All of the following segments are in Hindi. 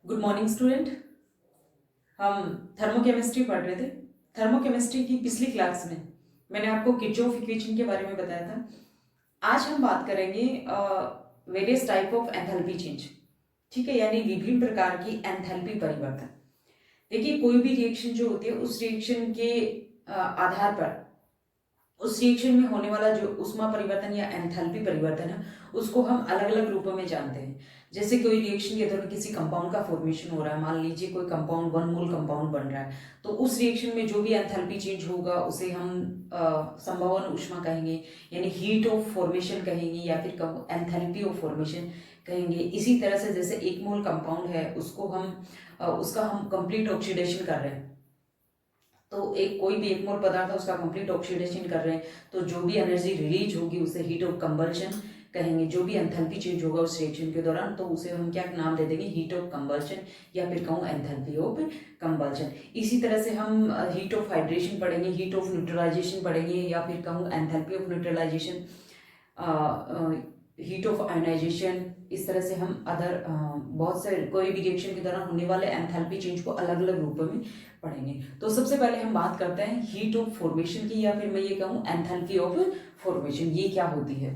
Good morning student. हम थर्मोकेमिस्ट्री पढ़ रहे थे। थर्मोकेमिस्ट्री की पिछली क्लास में मैंने आपको किरचॉफ इक्वेशन के बारे में बताया था। आज हम बात करेंगे various type of enthalpy change. ठीक है, यानी विभिन्न प्रकार की एंथैल्पी परिवर्तन। देखिए, कोई भी रिएक्शन जो होती है उस रिएक्शन के आधार पर उस रिएक्शन में होने वाला जो ऊष्मा परिवर्तन या एंथैल्पी परिवर्तन है उसको हम अलग अलग रूपों में जानते हैं। जैसे कोई रिएक्शन के दौरान किसी कंपाउंड का फॉर्मेशन हो रहा है, मान लीजिए कोई कंपाउंड वन मोल कंपाउंड बन रहा है, तो उस रिएक्शन में जो भी एंथैल्पी चेंज होगा उसे हम संभवन ऊष्मा कहेंगे, यानी हीट ऑफ फॉर्मेशन कहेंगे या फिर एंथैल्पी ऑफ फॉर्मेशन कहेंगे। इसी तरह से जैसे एक मोल कंपाउंड है उसको हम उसका हम कंप्लीट ऑक्सीडेशन कर रहे हैं, तो एक कोई भी एक मोल पदार्थ है उसका कंप्लीट ऑक्सीडेशन कर रहे हैं, तो जो भी एनर्जी रिलीज होगी उसे हीट ऑफ कंबल्शन कहेंगे। जो भी एंथैल्पी चेंज होगा उस रिएक्शन के दौरान तो उसे हम क्या नाम दे देंगे, हीट ऑफ कंबल्शन या फिर कहूँ एंथैल्पी ऑफ कंबल्शन। इसी तरह से हम हीट ऑफ हाइड्रेशन पढ़ेंगे, हीट ऑफ न्यूट्रलाइजेशन पढ़ेंगे या फिर कहूँ enthalpy of neutralisation, heat of ionisation. इस तरह से हम अदर बहुत से कोई भी रिएक्शन के दौरान होने वाले एंथैल्पी चेंज को अलग अलग रूपों में पढ़ेंगे। तो सबसे पहले हम बात करते हैं हीट ऑफ फॉर्मेशन की, या फिर मैं ये कहूँ एंथैल्पी ऑफ फॉर्मेशन, ये क्या होती है।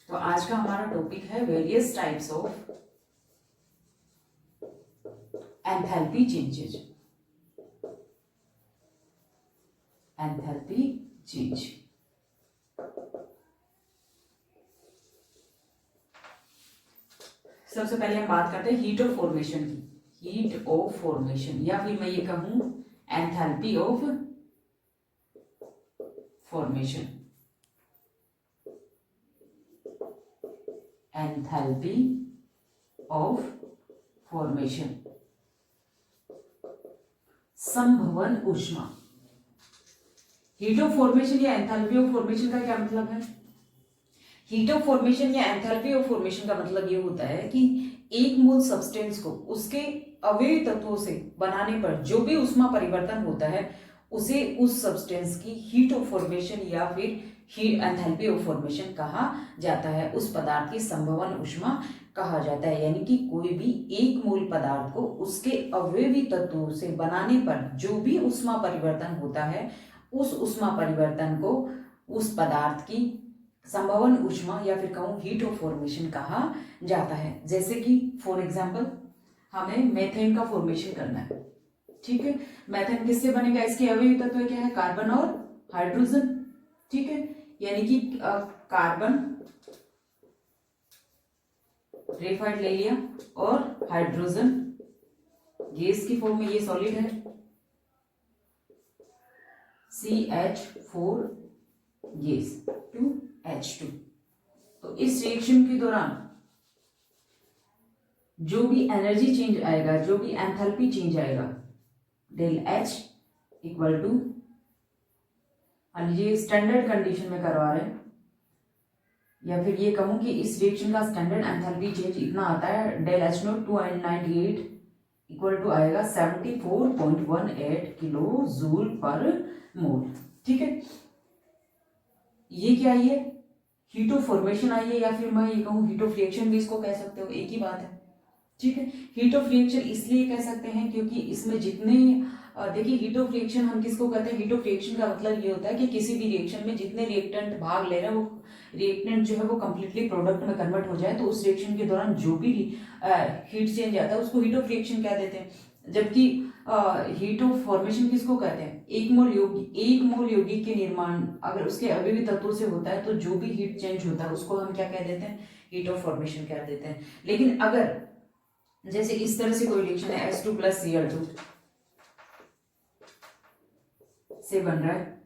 तो आज का हमारा टॉपिक है various types of enthalpy changes. Enthalpy change सबसे पहले हम बात करते हैं हीट ऑफ फॉर्मेशन की। हीट ऑफ फॉर्मेशन या फिर मैं ये कहूं enthalpy of formation. Enthalpy of formation, संभवन ऊष्मा। हीट ऑफ फॉर्मेशन या एंथैल्पी ऑफ फॉर्मेशन का क्या मतलब है। हीट ऑफ फॉर्मेशन या एंथैल्पी ऑफ फॉर्मेशन का मतलब ये होता है कि एक मूल सब्सटेंस को उसके अवयवी तत्वों से बनाने पर जो भी ऊष्मा परिवर्तन होता है उसे उस सब्सटेंस की हीट ऑफ फॉर्मेशन या फिर हीट एंथैल्पी ऑफ फॉर्मेशन कहा जाता है। उस पदार्थ की संभवन ऊष्मा कहा जाता है, यानी कि कोई भी एक मूल पदार्थ को उसके अवयवी तत्वों से बनाने पर जो भी ऊष्मा परिवर्तन होता है उस ऊष्मा परिवर्तन को उस पदार्थ की संभवन ऊष्मा या फिर कहूँ हीट ऑफ फॉर्मेशन कहा जाता है। जैसे कि फॉर एग्जांपल हमें मेथेन का फॉर्मेशन करना है। ठीक है, मेथेन किससे बनेगा, इसके अवयवी तत्व क्या है, कार्बन और हाइड्रोजन। ठीक है, यानी कि कार्बन ग्रेफाइट ले लिया और हाइड्रोजन गैस की फॉर्म में, ये सॉलिड है CH4 गैस 2H2। तो इस रिएक्शन के दौरान जो भी एनर्जी चेंज आएगा, जो भी एंथैल्पी चेंज आएगा, डेल H इक्वल टू, मान लीजिए स्टैंडर्ड कंडीशन में करवा रहे हैं या फिर ये कहूं कि इस रिएक्शन का स्टैंडर्ड एंथैल्पी चेंज इतना आता है, del H naught 298 equal to आएगा 74.18 किलो जूल पर मोल। ठीक है, ये क्या है, हीट ऑफ फॉर्मेशन आई है या फिर मैं ये कहूँ हीट ऑफ रिएक्शन भी इसको कह सकते हो, एक ही बात है। ठीक है, हीट ऑफ रिएक्शन इसलिए कह सकते हैं क्योंकि इसमें जितने देखिए हीट ऑफ रिएक्शन हम किसको कहते हैं, हीट ऑफ रिएक्शन का मतलब ये होता है कि किसी भी रिएक्शन में जितने रिएक्टेंट भाग ले रहे हैं वो रिएक्टेंट जो है वो कंप्लीटली प्रोडक्ट में कन्वर्ट हो जाए, तो उस रिएक्शन के दौरान जो भी हीट चेंज आता है उसको हीट ऑफ रिएक्शन कह देते हैं। जबकि हीट ऑफ फॉर्मेशन किसको कहते हैं, एक मोल यौगिक के निर्माण अगर उसके अवयवी तत्वों से होता है तो जो भी हीट चेंज होता है उसको हम क्या कह देते हैं, हीट ऑफ फॉर्मेशन कह देते हैं। लेकिन अगर जैसे इस तरह से कोई रिएक्शन है H2 प्लस Cl2 से बन रहा है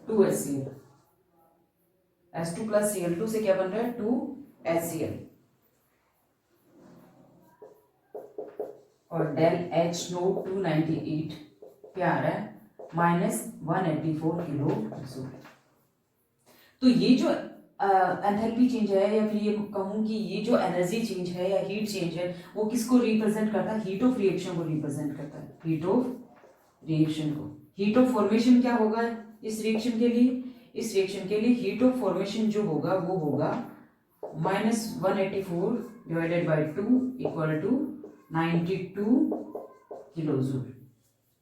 2HCl, H2 प्लस Cl2 से क्या बन रहा है 2HCl, और डेल H नोट 298 क्या आ रहा है -184 किलो जूल। तो ये जो एंथैल्पी चेंज है या फिर ये कहूँ कि ये जो एनर्जी चेंज है या हीट चेंज है वो किसको रिप्रेजेंट करता है, हीट ऑफ रिएक्शन को रिप्रेजेंट करता है, हीट ऑफ रिएक्शन को। हीट ऑफ फॉर्मेशन क्या होगा इस रिएक्शन के लिए, इस रिएक्शन के लिए हीट ऑफ फॉर्मेशन जो होगा वो होगा -184 divided by 2 equal to 92 kilojoule.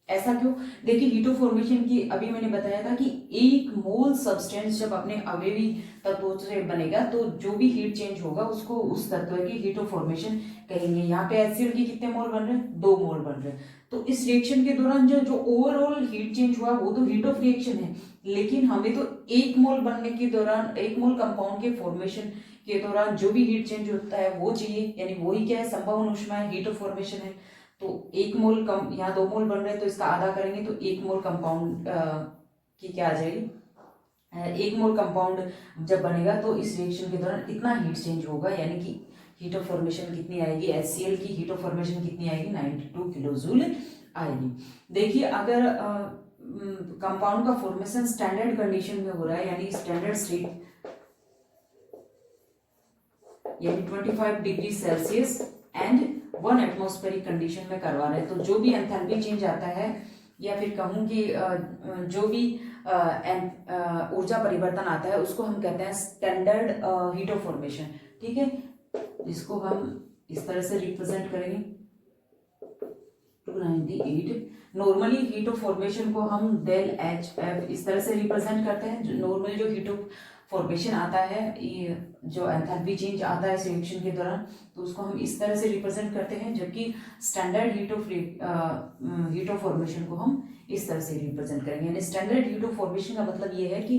ऐसा क्यों? देखिए हीटो फॉर्मेशन की अभी मैंने बताया था कि एक मोल सब्सटेंस जब अपने अवयवी तत्वों से बनेगा तो जो भी हीट चेंज होगा उसको उस तत्व की हीटो फॉर्मेशन कहेंगे। यहाँ पे HCl की कितने मोल बन रहे हैं? 2 मोल बन रहे हैं। तो इस रिएक्शन के दौरान जो ओवरऑल हीट चेंज हुआ वो तो हीट ऑफ रिएक्शन है, लेकिन हमें तो 1 मोल बनने के दौरान 1 मोल कंपाउंड के फॉर्मेशन के दौरान जो भी हीट चेंज होता है वो चाहिए, यानी वही क्या है? संभवन ऊष्मा है, हीट ऑफ फॉर्मेशन है। तो 1 मोल कम, यहाँ 2 मोल बन रहे हैं तो इसका आधा करेंगे तो 1 मोल कंपाउंड की क्या आ जाएगी? 1 मोल कंपाउंड जब बनेगा तो इस रिएक्शन के दौरान इतना हीट चेंज होगा, यानी कि हीट ऑफ फॉर्मेशन कितनी आएगी? HCl की हीट ऑफ फॉर्मेशन कितनी आएगी? 92 किलोजूल आएगी। देखिए अगर कंपाउंड का फॉर्मेशन स्टैंडर्ड कंडीशन में हो रहा है, यानी स्टैंडर्ड स्टेट यानी 25 degree Celsius and 1 atmospheric condition में करवा रहे हैं, तो जो भी एंथैल्पी चेंज आता है या फिर कहूँ कि जो भी ऊर्जा परिवर्तन आता है उसको हम कहते हैं स्टैंडर्ड हीट ऑफ फॉर्मेशन। ठीक है, इसको हम इस तरह से रिप्रेजेंट करेंगे 298। नॉर्मली हीट ऑफ फॉर्मेशन को हम डेल एच एफ इस तरह से रिप्रेजेंट करते हैं। नॉर्मली जो हीट ऑफ फॉर्मेशन आता है, ये जो एंथैल्पी चेंज आता है इस रिएक्शन के दौरान, तो उसको हम इस तरह से रिप्रेजेंट करते हैं, जबकि स्टैंडर्ड हीट ऑफ फॉर्मेशन को हम इस तरह से रिप्रेजेंट करेंगे। यानी स्टैंडर्ड हीट ऑफ फॉर्मेशन का मतलब ये है कि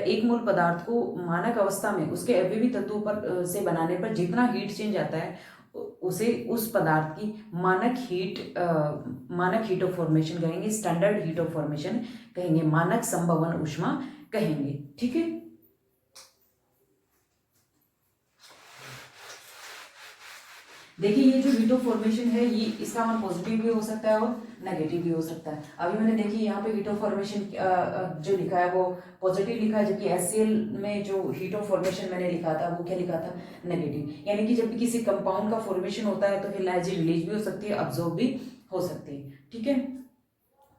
1 मोल पदार्थ को मानक अवस्था में उसके अवयवी तत्वों पर से बनाने पर जितना हीट चेंज आता है उसे उस पदार्थ की मानक हीट ऑफ फॉर्मेशन कहेंगे, स्टैंडर्ड हीट ऑफ फॉर्मेशन कहेंगे, मानक संभवन ऊष्मा कहेंगे। ठीक है, देखिए ये जो हीट ऑफ फॉर्मेशन है ये इसका मान पॉजिटिव भी हो सकता है और नेगेटिव भी हो सकता है। अभी मैंने देखिए यहाँ पे हीट ऑफ फॉर्मेशन जो लिखा है वो पॉजिटिव लिखा है, जबकि HCl में जो हीट ऑफ फॉर्मेशन मैंने लिखा था वो क्या लिखा था? नेगेटिव। यानी कि जब भी किसी कंपाउंड का फॉर्मेशन होता है तो फिर एनर्जी रिलीज भी हो सकती है, अब्जॉर्ब भी हो सकती है। ठीक है,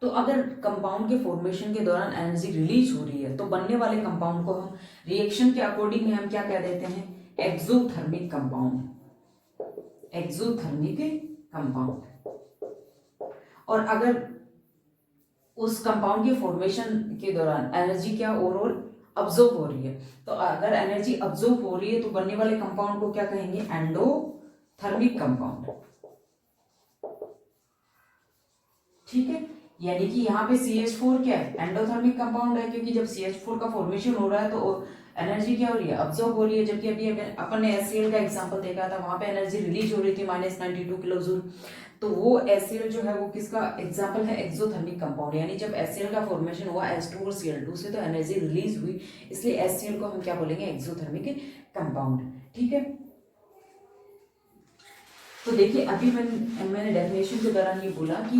तो अगर कंपाउंड के फॉर्मेशन के दौरान एनर्जी रिलीज हो रही है तो बनने वाले कंपाउंड को हम रिएक्शन के अकॉर्डिंग में हम क्या कह देते हैं? Exothermic compound, exothermic compound. और अगर उस कंपाउंड के फॉर्मेशन के दौरान एनर्जी क्या ओवरऑल अब्जॉर्ब हो रही है, तो अगर एनर्जी अब्जॉर्ब हो रही है तो बनने वाले कंपाउंड को क्या कहेंगे? Endothermic compound. ठीक है, यानी कि यहाँ पे CH4 क्या है? एंडोथर्मिक कंपाउंड है, क्योंकि जब CH4 का फॉर्मेशन हो रहा है तो एनर्जी क्या हो रही है? अब्जॉर्ब हो रही है। जबकि अभी अपन ने HCl का एग्जांपल देखा था, वहां पे एनर्जी रिलीज हो रही थी -92 किलोजूल। तो वो HCl जो है वो किसका एग्जांपल है? Exothermic compound. यानी जब HCl का फॉर्मेशन हुआ H2 और Cl2 से तो एनर्जी रिलीज हुई, इसलिए HCl को हम क्या बोलेंगे? Exothermic compound. ठीक है, तो देखिए अभी मैंने डेफिनेशन के दौरान ये बोला कि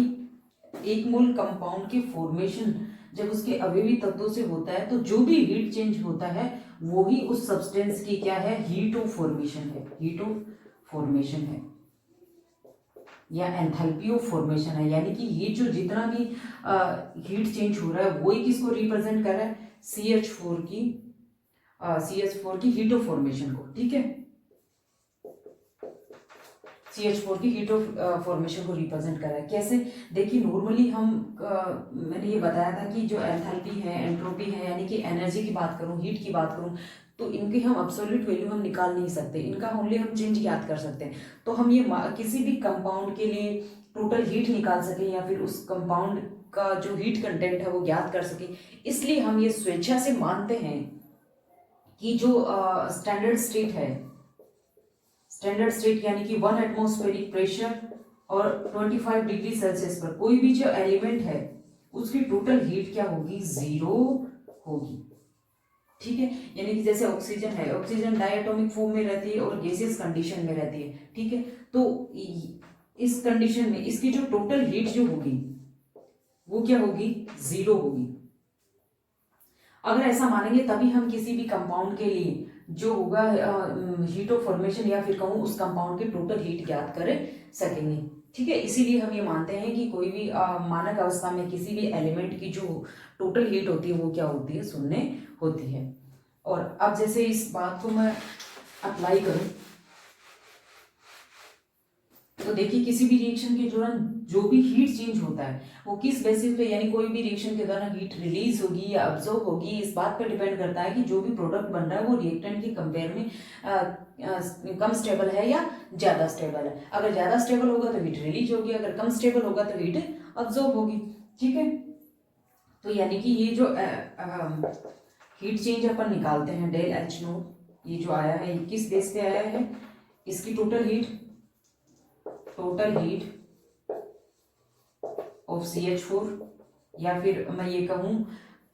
1 मोल कंपाउंड के फॉर्मेशन जब उसके अवयवी तत्वों से होता है तो जो भी हीट चेंज होता है वो ही उस सब्सटेंस की क्या है? हीट ऑफ फॉर्मेशन है, हीट ऑफ फॉर्मेशन है या एंथैल्पी ऑफ फॉर्मेशन है। यानी कि ये जो जितना भी हीट चेंज हो रहा है वही किसको रिप्रेजेंट कर रहा है? CH4 की हीट ऑफ फॉर्मेशन को। ठीक है, CH4 की हीट ऑफ फॉर्मेशन को रिप्रेजेंट कर रहा है। कैसे? देखिए नॉर्मली मैंने ये बताया था कि जो एंथैल्पी है, एंट्रोपी है, यानी कि एनर्जी की बात करूं, हीट की बात करूं, तो इनकी हम एब्सोल्यूट वैल्यू हम निकाल नहीं सकते, इनका ओनली हम चेंज ज्ञात कर सकते हैं। तो हम ये किसी भी कंपाउंड के लिए टोटल हीट निकाल सकें या फिर उस कंपाउंड का जो हीट कंटेंट है वो ज्ञात कर सकें, इसलिए हम ये स्वेच्छा से मानते हैं कि जो स्टैंडर्ड स्टेट है, स्टैंडर्ड स्टेट यानी कि 1 एटमॉस्फेरिक प्रेशर और 25 डिग्री सेल्सियस पर कोई भी जो एलिमेंट है उसकी टोटल हीट क्या होगी? 0 होगी। ठीक है, यानी कि जैसे ऑक्सीजन है, ऑक्सीजन डायटोमिक फॉर्म में रहती है और गैसियस कंडीशन में रहती है। ठीक है, तो इस कंडीशन में इसकी जो टोटल हीट जो होगी वो क्या होगी? 0 होगी। अगर ऐसा मानेंगे तभी हम किसी भी कंपाउंड के लिए जो होगा हीट ऑफ फॉर्मेशन या फिर कहूँ उस कंपाउंड की टोटल हीट ज्ञात कर सकेंगे। ठीक है, इसीलिए हम ये मानते हैं कि कोई भी मानक अवस्था में किसी भी एलिमेंट की जो टोटल हीट होती है वो क्या होती है? 0 होती है। और अब जैसे इस बात को मैं अप्लाई करूं तो देखिए किसी भी रिएक्शन के दौरान जो भी हीट चेंज होता है वो किस बेसिस पे, यानी कोई भी रिएक्शन के दौरान हीट रिलीज होगी या अब्जॉर्ब होगी, इस बात पर डिपेंड करता है कि जो भी प्रोडक्ट बन रहा है वो रिएक्टेंट के कंपेयर में कम स्टेबल है या ज़्यादा स्टेबल है। अगर ज़्यादा स्टेबल होगा तो हीट रिलीज होगी, अगर कम स्टेबल होगा तो हीट अब्जॉर्ब होगी। ठीक है, तो यानी कि ये जो हीट चेंज अपन निकालते हैं डेल एच नोट, ये जो आया है ये किस बेस पे आया है, इसकी टोटल हीट ऑफ CH4, या फिर मैं ये कहूँ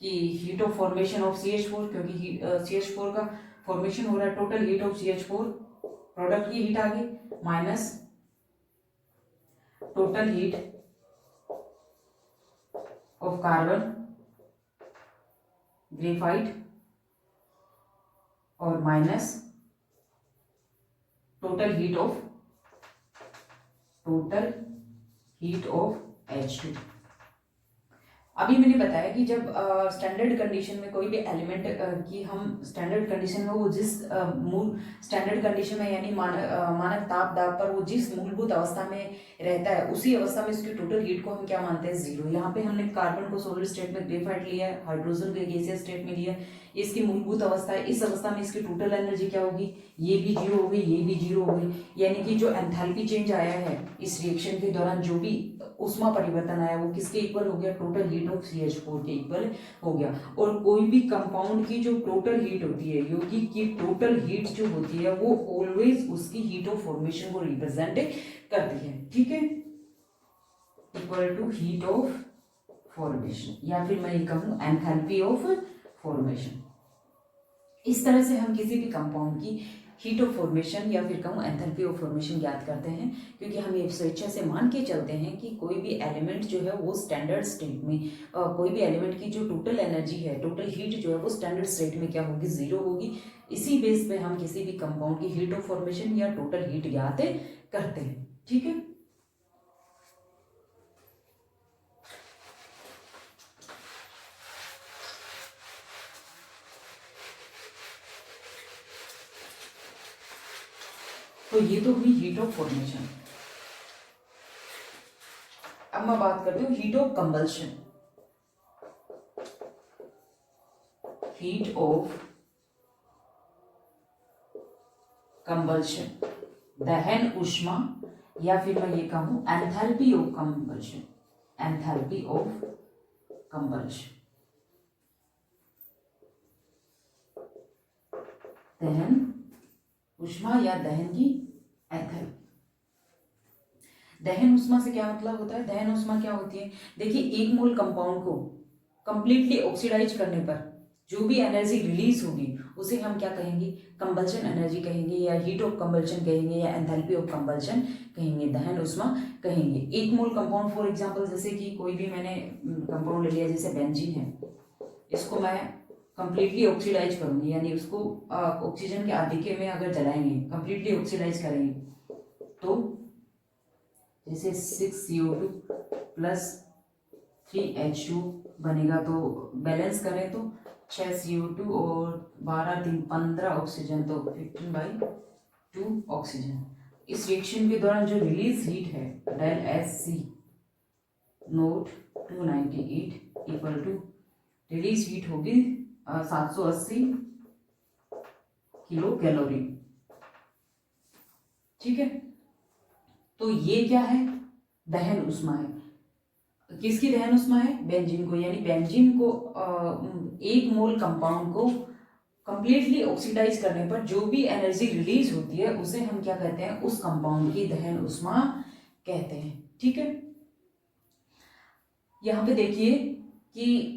कि heat of formation of CH4, क्योंकि CH4 का फॉर्मेशन हो रहा है, total heat of CH4, product की हीट आ गई, minus total heat of carbon, graphite, और minus total heat of H2। अभी मैंने बताया कि जब स्टैंडर्ड कंडीशन में कोई भी एलिमेंट की हम स्टैंडर्ड कंडीशन में वो जिस मूल स्टैंडर्ड कंडीशन में यानी मानक ताप दाब पर वो जिस मूलभूत अवस्था में रहता है उसी अवस्था में इसकी टोटल हीट को हम क्या मानते हैं, जीरो। यहाँ पे हमने कार्बन को सॉलिड स्टेट में ग्रेफाइट लिया है, हाइड्रोजन को गैसियस स्टेट में लिया, इसकी मूलभूत अवस्था है। इस अवस्था में इसकी टोटल एनर्जी क्या होगी, ये भी जीरो होगी, ये भी जीरो होगी, यानी कि जो एंथैल्पी चेंज आया है इस रिएक्शन के दौरान, जो भी उष्मा परिवर्तन आया वो किसके इक्वल हो गया, टोटल हीट ऑफ CH4 के इक्वल हो गया। और कोई भी कंपाउंड की जो टोटल हीट होती है, यौगिक की टोटल हीट जो होती है वो ऑलवेज उसकी हीट ऑफ फॉर्मेशन को रिप्रेजेंट करती है। ठीक है, equal to heat of formation, या फिर मैं ये कहूँ एंथैल्पी ऑफ फॉर्मेशन। इस तरह से हम किसी भी कंपाउंड की हीट ऑफ फॉर्मेशन या फिर कहूँ एंथैल्पी ऑफ फॉर्मेशन ज्ञात करते हैं, क्योंकि हम ये स्वेच्छा से मान के चलते हैं कि कोई भी एलिमेंट जो है वो स्टैंडर्ड स्टेट में कोई भी एलिमेंट की जो टोटल एनर्जी है, टोटल हीट जो है वो स्टैंडर्ड स्टेट में क्या होगी, जीरो होगी। इसी बेस पे हम किसी भी कंपाउंड की हीट ऑफ फॉर्मेशन या टोटल हीट ज्ञात करते हैं। ठीक है, तो ये तो हुई हीट ऑफ फॉर्मेशन। अब मैं बात करती हूँ हीट ऑफ कंबल्शन। हीट ऑफ कंबल्शन, दहन ऊष्मा, या फिर मैं ये कहूँ एंथैल्पी ऑफ कंबल्शन, एंथैल्पी ऑफ कंबल्शन, दहन ऊष्मा या दहन की एंथैल्पी। दहन ऊष्मा से क्या मतलब होता है, दहन ऊष्मा क्या होती है, देखिए एक मोल कंपाउंड को कंप्लीटली ऑक्सीडाइज करने पर जो भी एनर्जी रिलीज होगी उसे हम क्या कहेंगे, कंबल्शन एनर्जी कहेंगे, या हीट ऑफ कंबल्शन कहेंगे, या एंथैल्पी ऑफ कंबल्शन कहेंगे, दहन ऊष्मा कहेंगे। एक मोल कंपाउंड फॉर एग्जांपल, जैसे कि कोई भी मैंने कंपाउंड ले लिया, जैसे बेंजीन है, इसको मैं कंप्लीटली ऑक्सीडाइज करूंगी, यानी उसको ऑक्सीजन के आधिक्य में अगर जलाएंगे, कंप्लीटली ऑक्सीडाइज करेंगे, तो जैसे 6CO2 प्लस 3H2 बनेगा, तो बैलेंस करें तो 6CO2 और 12 3 15 ऑक्सीजन, तो 15/2 ऑक्सीजन। इस रिएक्शन के दौरान जो रिलीज हीट है del SC naught 298 equal to release heat होगी 780 किलो कैलोरी। ठीक है, तो ये क्या है, दहन ऊष्मा है। किसकी दहन ऊष्मा है, बेंजीन को, यानी बेंजीन को एक मोल कंपाउंड को कंप्लीटली ऑक्सीडाइज करने पर जो भी एनर्जी रिलीज होती है उसे हम क्या कहते हैं, उस कंपाउंड की दहन ऊष्मा कहते हैं। ठीक है, यहाँ पे देखिए कि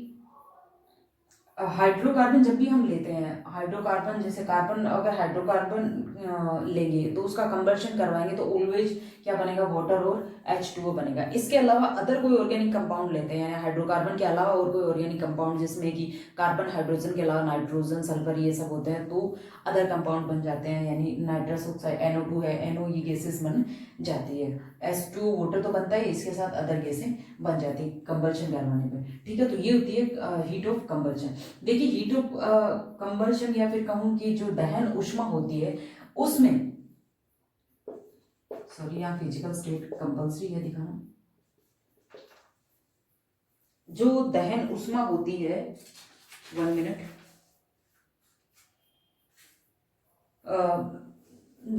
हाइड्रोकार्बन जब भी हम लेते हैं, हाइड्रोकार्बन जैसे कार्बन, अगर हाइड्रोकार्बन लेंगे तो उसका कंबर्शन करवाएंगे तो ऑलवेज क्या बनेगा, वाटर और H2O बनेगा। इसके अलावा अदर कोई ऑर्गेनिक कंपाउंड लेते हैं, हाइड्रोकार्बन के अलावा और कोई ऑर्गेनिक कंपाउंड जिसमें कि कार्बन हाइड्रोजन के अलावा नाइट्रोजन सल्फर ये सब होते हैं, तो अदर कंपाउंड बन जाते हैं, यानी नाइट्रस ऑक्साइड NO2 है, NO ये गैसेस बन जाती है। H2O वाटर तो बनता है, इसके साथ अदर गैसें बन जाती है कंबर्शन करवाने पे। ठीक है, तो ये होती है हीट ऑफ कंबर्शन। देखिए हीट ऑफ कंबर्शन या फिर कहूँ कि जो दहन ऊष्मा होती है उसमें, सॉरी यहाँ फिजिकल स्टेट कंपल्सरी है दिखाना, जो दहन ऊष्मा होती है, 1 मिनट,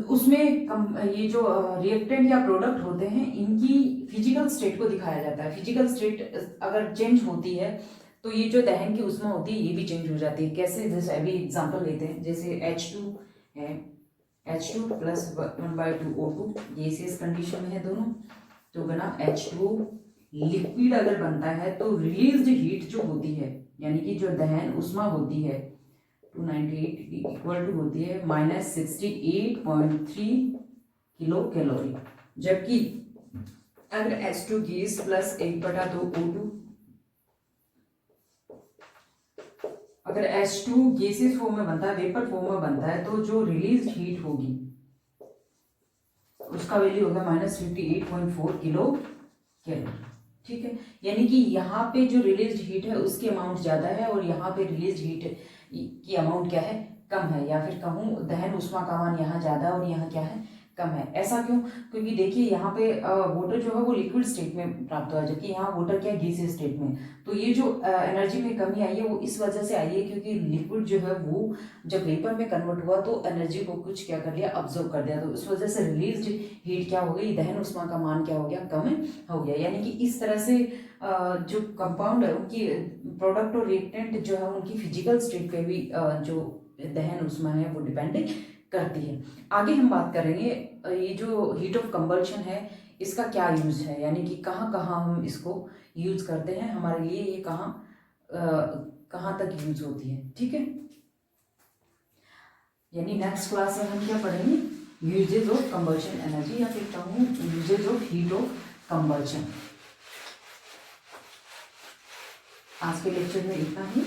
उसमें ये जो रिएक्टेंट या प्रोडक्ट होते हैं इनकी फिजिकल स्टेट को दिखाया जाता है। फिजिकल स्टेट अगर चेंज होती है तो ये जो दहन की ऊष्मा होती है ये भी चेंज हो जाती है। कैसे, जैसे अभी एग्जांपल लेते हैं, जैसे H2 है, H2 plus 1/2 O2 gaseous condition में है दोनों, तो बना H2 लिक्विड अगर बनता है तो रिलीज्ड हीट जो होती है, यानी कि जो दहन ऊष्मा होती है 298 इक्वल टू होती है -68.3 किलो कैलोरी। जबकि अगर H2 गैस प्लस 1/2 O2, अगर H2 गैसेस फॉर्म में बनता है, वेपर फॉर्म में बनता है, तो जो रिलीज हीट होगी उसका वैल्यू होगा -58.4 किलो कैलोरी। ठीक है, यानी कि यहाँ पे जो रिलीज हीट है उसकी अमाउंट ज्यादा है और यहाँ पे रिलीज हीट की अमाउंट क्या है, कम है, या फिर कहूँ दहन ऊष्मा का मान यहाँ ज्यादा और यहाँ क्या है, कम है। ऐसा क्यों? क्योंकि देखिए यहाँ पे वाटर जो है वो लिक्विड स्टेट में प्राप्त हुआ है, जबकि यहाँ वाटर क्या है, गैसियस स्टेट में। तो ये जो एनर्जी में कमी आई है वो इस वजह से आई है क्योंकि लिक्विड जो है वो जब वेपर में कन्वर्ट हुआ तो एनर्जी को कुछ क्या कर लिया, ऑब्जर्व कर दिया, तो इस वजह से रिलीज्ड हीट क्या हो गई, दहन ऊष्मा का मान क्या हो गया, कम हो गया। यानी कि इस तरह से जो कंपाउंड है उनकी प्रोडक्ट और रिएक्टेंट जो है उनकी फिजिकल स्टेट पे भी जो दहन ऊष्मा है वो डिपेंड करती है। आगे हम बात करेंगे ये जो हीट ऑफ कंबल्शन है इसका क्या यूज है, यानी कि कहाँ कहाँ हम इसको यूज करते हैं, हमारे लिए ये कहाँ तक यूज होती है। ठीक है, यानी नेक्स्ट क्लास में हम क्या पढ़ेंगे, यूजेज ऑफ कंबल्शन एनर्जी, या फिर कहूँ uses of heat of combustion. आज के लेक्चर में इतना ही।